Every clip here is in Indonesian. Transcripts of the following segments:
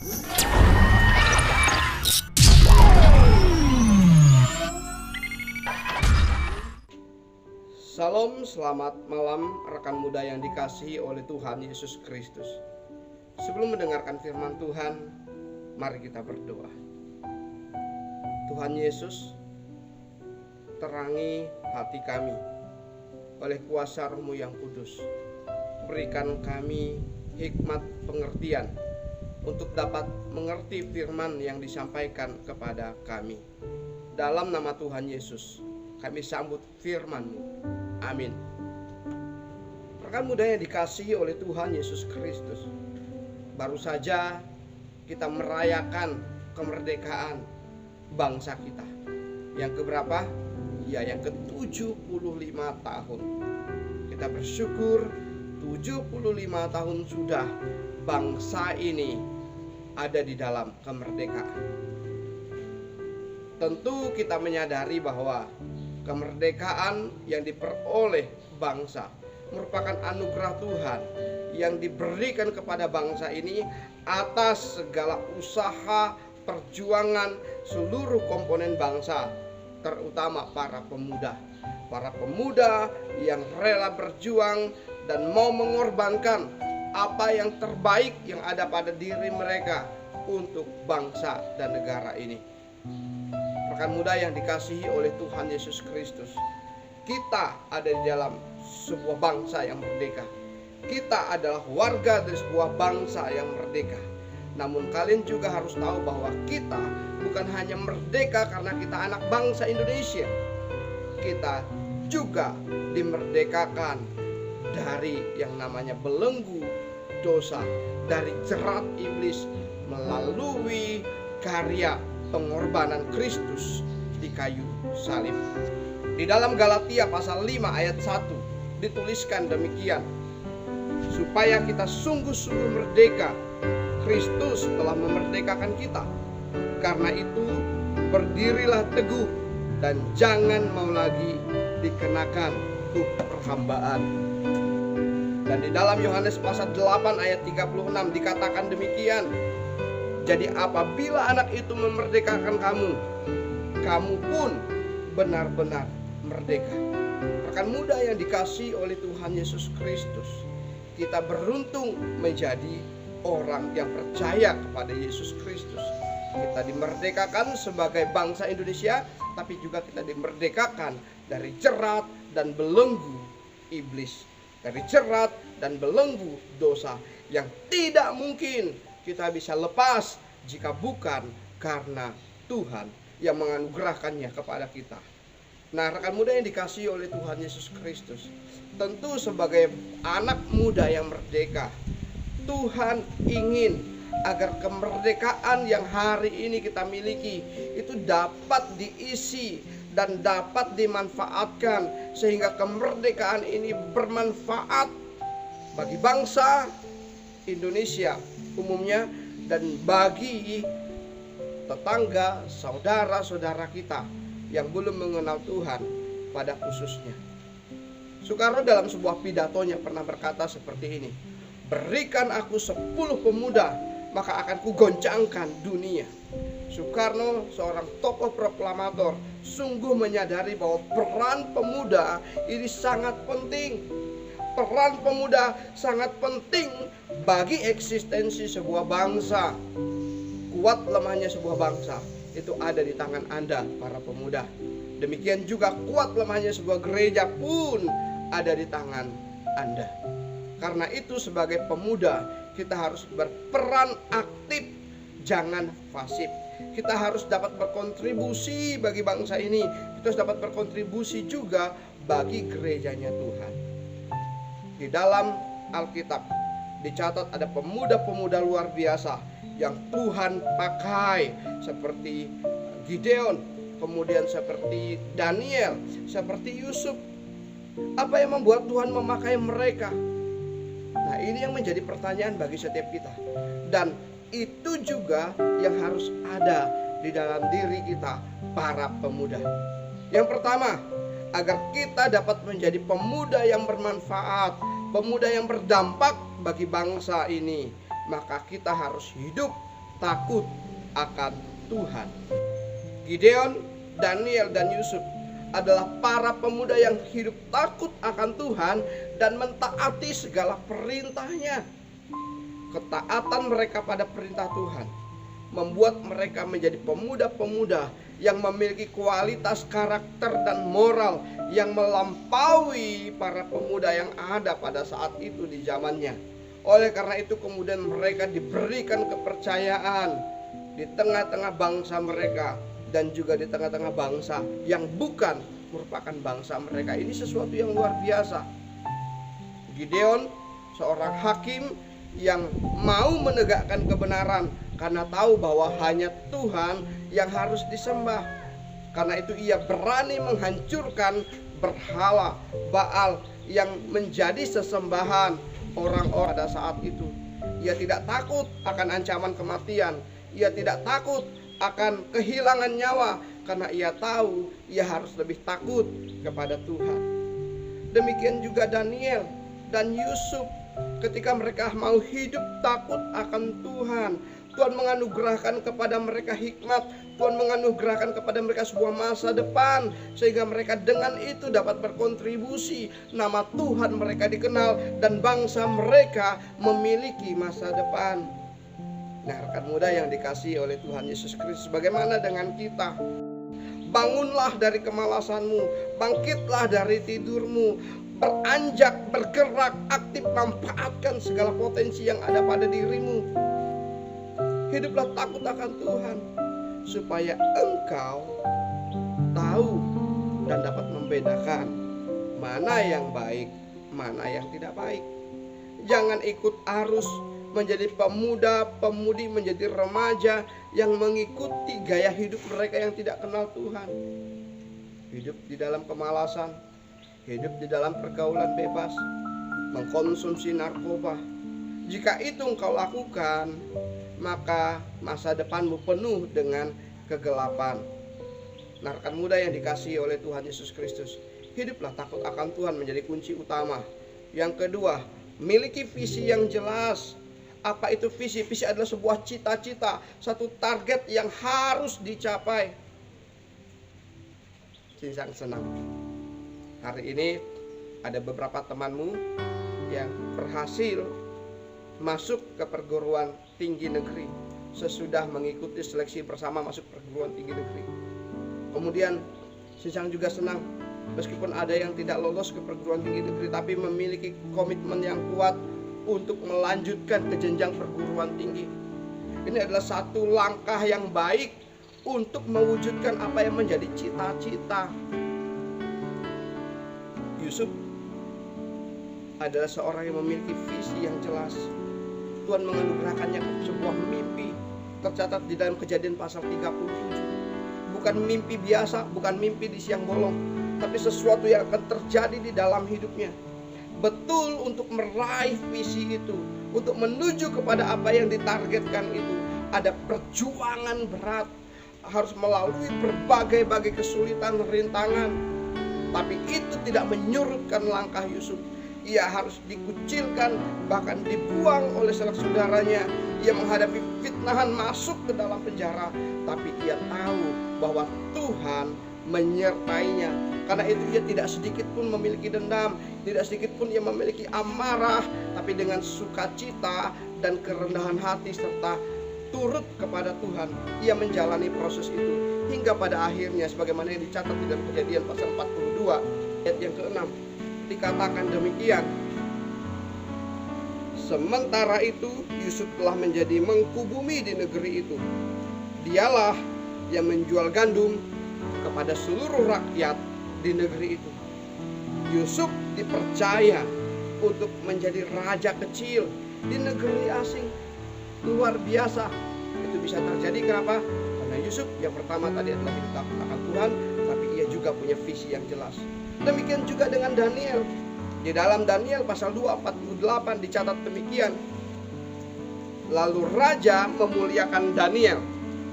Salam, selamat malam rekan muda yang dikasihi oleh Tuhan Yesus Kristus. Sebelum mendengarkan firman Tuhan, mari kita berdoa. Tuhan Yesus, terangi hati kami oleh kuasa Roh-Mu yang kudus. Berikan kami hikmat pengertian untuk dapat mengerti firman yang disampaikan kepada kami. Dalam nama Tuhan Yesus, kami sambut firman-Mu. Amin. Rekan muda yang dikasihi oleh Tuhan Yesus Kristus, baru saja kita merayakan kemerdekaan bangsa kita. Yang keberapa? Ya, yang ke-75 tahun. Kita bersyukur 75 tahun sudah bangsa ini ada di dalam kemerdekaan. Tentu kita menyadari bahwa kemerdekaan yang diperoleh bangsa merupakan anugerah Tuhan yang diberikan kepada bangsa ini atas segala usaha perjuangan seluruh komponen bangsa, terutama para pemuda yang rela berjuang dan mau mengorbankan apa yang terbaik yang ada pada diri mereka untuk bangsa dan negara ini. Rekan muda yang dikasihi oleh Tuhan Yesus Kristus, kita ada di dalam sebuah bangsa yang merdeka. Kita adalah warga dari sebuah bangsa yang merdeka. Namun kalian juga harus tahu bahwa kita bukan hanya merdeka karena kita anak bangsa Indonesia. Kita juga dimerdekakan dari yang namanya belenggu dosa, dari jerat iblis melalui karya pengorbanan Kristus di kayu salib. Di dalam Galatia pasal 5 ayat 1 dituliskan demikian, supaya kita sungguh-sungguh merdeka, Kristus telah memerdekakan kita. Karena itu berdirilah teguh dan jangan mau lagi dikenakan hukum perhambaan. Dan di dalam Yohanes pasal 8 ayat 36 dikatakan demikian, jadi apabila anak itu memerdekakan kamu, kamu pun benar-benar merdeka. Rekan muda yang dikasihi oleh Tuhan Yesus Kristus, kita beruntung menjadi orang yang percaya kepada Yesus Kristus. Kita dimerdekakan sebagai bangsa Indonesia, tapi juga kita dimerdekakan dari jerat dan belenggu iblis, dari jerat dan belenggu dosa yang tidak mungkin kita bisa lepas jika bukan karena Tuhan yang menganugerahkannya kepada kita. Nah, rekan muda yang dikasihi oleh Tuhan Yesus Kristus, tentu sebagai anak muda yang merdeka, Tuhan ingin agar kemerdekaan yang hari ini kita miliki itu dapat diisi dan dapat dimanfaatkan, sehingga kemerdekaan ini bermanfaat bagi bangsa Indonesia umumnya dan bagi tetangga, saudara-saudara kita yang belum mengenal Tuhan pada khususnya. Soekarno dalam sebuah pidatonya pernah berkata seperti ini, berikan aku 10 pemuda, maka akan kugoncangkan dunia. Soekarno, seorang tokoh proklamator, sungguh menyadari bahwa peran pemuda ini sangat penting. Peran pemuda sangat penting bagi eksistensi sebuah bangsa. Kuat lemahnya sebuah bangsa itu ada di tangan Anda, para pemuda. Demikian juga kuat lemahnya sebuah gereja pun ada di tangan Anda. Karena itu sebagai pemuda kita harus berperan aktif, jangan pasif. Kita harus dapat berkontribusi bagi bangsa ini. Kita harus dapat berkontribusi juga bagi gerejanya Tuhan. Di dalam Alkitab dicatat ada pemuda-pemuda luar biasa yang Tuhan pakai, seperti Gideon, kemudian seperti Daniel, seperti Yusuf. Apa yang membuat Tuhan memakai mereka? Nah, ini yang menjadi pertanyaan bagi setiap kita. Dan itu juga yang harus ada di dalam diri kita, para pemuda. Yang pertama, agar kita dapat menjadi pemuda yang bermanfaat, pemuda yang berdampak bagi bangsa ini, maka kita harus hidup takut akan Tuhan. Gideon, Daniel, dan Yusuf adalah para pemuda yang hidup takut akan Tuhan dan mentaati segala perintahnya. Ketaatan mereka pada perintah Tuhan membuat mereka menjadi pemuda-pemuda yang memiliki kualitas karakter dan moral yang melampaui para pemuda yang ada pada saat itu di zamannya. Oleh karena itu kemudian mereka diberikan kepercayaan di tengah-tengah bangsa mereka dan juga di tengah-tengah bangsa yang bukan merupakan bangsa mereka. Ini sesuatu yang luar biasa. Gideon seorang hakim yang mau menegakkan kebenaran karena tahu bahwa hanya Tuhan yang harus disembah. Karena itu ia berani menghancurkan berhala Baal yang menjadi sesembahan orang-orang pada saat itu. Ia tidak takut akan ancaman kematian. Ia tidak takut akan kehilangan nyawa karena ia tahu ia harus lebih takut kepada Tuhan. Demikian juga Daniel dan Yusuf, ketika mereka mau hidup takut akan Tuhan, Tuhan menganugerahkan kepada mereka hikmat, Tuhan menganugerahkan kepada mereka sebuah masa depan, sehingga mereka dengan itu dapat berkontribusi. Nama Tuhan mereka dikenal dan bangsa mereka memiliki masa depan. Nah, rekan muda yang dikasihi oleh Tuhan Yesus Kristus, bagaimana dengan kita? Bangunlah dari kemalasanmu, bangkitlah dari tidurmu, beranjak, bergerak, aktif, manfaatkan segala potensi yang ada pada dirimu. Hiduplah takut akan Tuhan, supaya engkau tahu dan dapat membedakan mana yang baik, mana yang tidak baik. Jangan ikut arus menjadi pemuda, pemudi, menjadi remaja yang mengikuti gaya hidup mereka yang tidak kenal Tuhan. Hidup di dalam kemalasan, hidup di dalam pergaulan bebas, mengkonsumsi narkoba. Jika itu engkau lakukan, maka masa depanmu penuh dengan kegelapan. Nah, rekan muda yang dikasihi oleh Tuhan Yesus Kristus, hiduplah takut akan Tuhan menjadi kunci utama. Yang kedua, miliki visi yang jelas. Apa itu visi? Visi adalah sebuah cita-cita, satu target yang harus dicapai. Sinsang senang, hari ini ada beberapa temanmu yang berhasil masuk ke perguruan tinggi negeri sesudah mengikuti seleksi bersama masuk perguruan tinggi negeri. Kemudian Sinsang juga senang, meskipun ada yang tidak lolos ke perguruan tinggi negeri, tapi memiliki komitmen yang kuat untuk melanjutkan ke jenjang perguruan tinggi. Ini adalah satu langkah yang baik untuk mewujudkan apa yang menjadi cita-cita. Yusuf adalah seorang yang memiliki visi yang jelas. Tuhan menganugerahkannya sebuah mimpi, tercatat di dalam Kejadian pasal 37. Bukan mimpi biasa, bukan mimpi di siang bolong, tapi sesuatu yang akan terjadi di dalam hidupnya. Betul, untuk meraih visi itu, untuk menuju kepada apa yang ditargetkan itu, ada perjuangan berat, harus melalui berbagai kesulitan, rintangan. Tapi itu tidak menyurutkan langkah Yusuf. Ia harus dikucilkan, bahkan dibuang oleh sanak saudaranya. Ia menghadapi fitnahan, masuk ke dalam penjara, tapi ia tahu bahwa Tuhan menyertainya. Karena itu ia tidak sedikit pun memiliki dendam, tidak sedikit pun ia memiliki amarah, tapi dengan sukacita dan kerendahan hati serta turut kepada Tuhan, ia menjalani proses itu hingga pada akhirnya sebagaimana yang dicatat di dalam Kejadian pasal 42 ayat yang ke-6, dikatakan demikian. Sementara itu Yusuf telah menjadi mengku bumi di negeri itu. Dialah yang menjual gandum kepada seluruh rakyat di negeri itu. Yusuf dipercaya untuk menjadi raja kecil di negeri asing. Luar biasa. Itu bisa terjadi kenapa? Karena Yusuf yang pertama tadi adalah hidup takut akan Tuhan, tapi ia juga punya visi yang jelas. Demikian juga dengan Daniel. Di dalam Daniel pasal 2:48 dicatat demikian. Lalu raja memuliakan Daniel,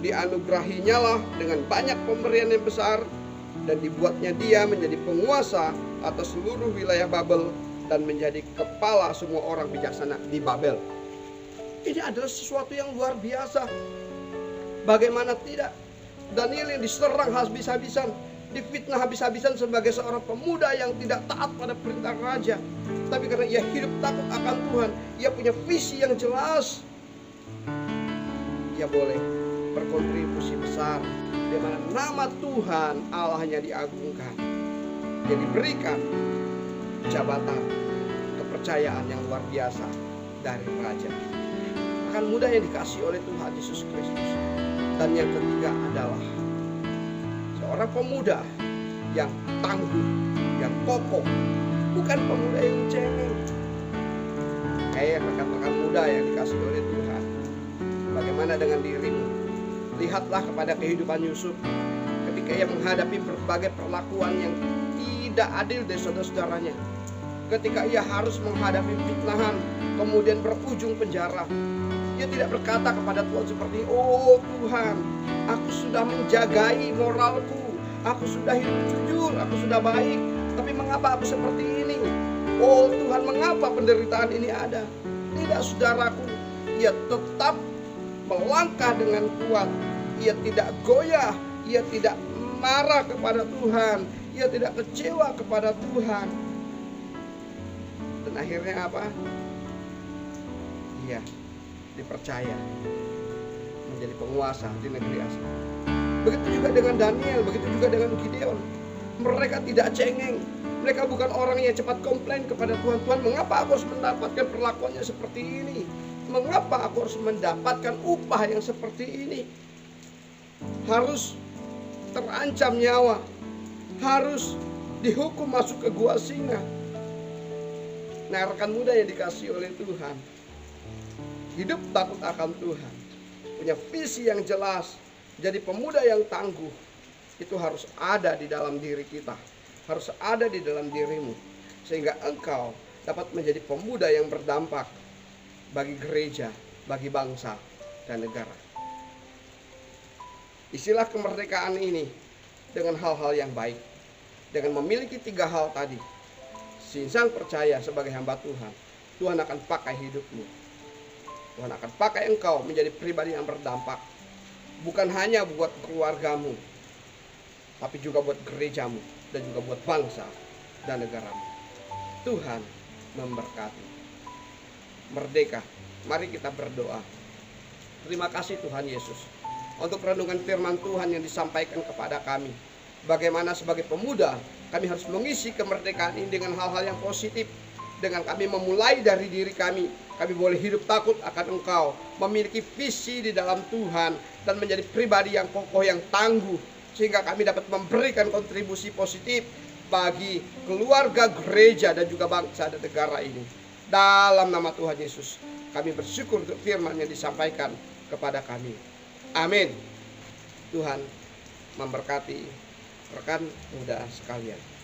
dianugerahinya lah dengan banyak pemberian yang besar, dan dibuatnya dia menjadi penguasa atas seluruh wilayah Babel dan menjadi kepala semua orang bijaksana di Babel. Ini adalah sesuatu yang luar biasa. Bagaimana tidak? Daniel yang diserang habis-habisan, difitnah habis-habisan sebagai seorang pemuda yang tidak taat pada perintah raja. Tapi karena ia hidup takut akan Tuhan, ia punya visi yang jelas, ia boleh berkontribusi besar, di mana nama Tuhan Allahnya diagungkan. Dia diberikan jabatan kepercayaan yang luar biasa dari raja. Akan mudah yang dikasih oleh Tuhan Yesus Kristus. Dan yang ketiga adalah seorang pemuda yang tangguh, yang kokoh, bukan pemuda yang cengeng. Kayak rekan-rekan muda yang dikasih oleh Tuhan. Bagaimana dengan dirimu? Lihatlah kepada kehidupan Yusuf ketika ia menghadapi berbagai perlakuan yang tidak adil dari saudara-saudaranya. Ketika ia harus menghadapi fitnahan, kemudian berujung penjara. Dia tidak berkata kepada Tuhan seperti, "Oh Tuhan, aku sudah menjagai moralku, aku sudah hidup jujur, aku sudah baik, tapi mengapa aku seperti ini? Oh Tuhan, mengapa penderitaan ini ada?" Tidak, saudaraku, ia tetap melangkah dengan kuat. Ia tidak goyah, ia tidak marah kepada Tuhan, ia tidak kecewa kepada Tuhan. Dan akhirnya apa? Ia dipercaya menjadi penguasa di negeri asing. Begitu juga dengan Daniel, begitu juga dengan Gideon. Mereka tidak cengeng. Mereka bukan orang yang cepat komplain kepada Tuhan. Tuhan, mengapa aku harus mendapatkan perlakuannya seperti ini? Mengapa aku harus mendapatkan upah yang seperti ini? Harus terancam nyawa, harus dihukum masuk ke gua singa. Nah, rekan muda yang dikasih oleh Tuhan, hidup takut akan Tuhan, punya visi yang jelas, jadi pemuda yang tangguh, itu harus ada di dalam diri kita, harus ada di dalam dirimu, sehingga engkau dapat menjadi pemuda yang berdampak bagi gereja, bagi bangsa dan negara. Isilah kemerdekaan ini dengan hal-hal yang baik, dengan memiliki 3 hal tadi. Sinsang percaya sebagai hamba Tuhan, Tuhan akan pakai hidupmu. Tuhan akan pakai engkau menjadi pribadi yang berdampak. Bukan hanya buat keluargamu, tapi juga buat gerejamu dan juga buat bangsa dan negaramu. Tuhan memberkati. Merdeka, mari kita berdoa. Terima kasih Tuhan Yesus untuk renungan firman Tuhan yang disampaikan kepada kami. Bagaimana sebagai pemuda kami harus mengisi kemerdekaan ini dengan hal-hal yang positif. Dengan kami memulai dari diri kami boleh hidup takut akan Engkau, memiliki visi di dalam Tuhan, dan menjadi pribadi yang kokoh, yang tangguh, sehingga kami dapat memberikan kontribusi positif bagi keluarga, gereja, dan juga bangsa dan negara ini. Dalam nama Tuhan Yesus, kami bersyukur untuk firman yang disampaikan kepada kami. Amin. Tuhan memberkati rekan muda sekalian.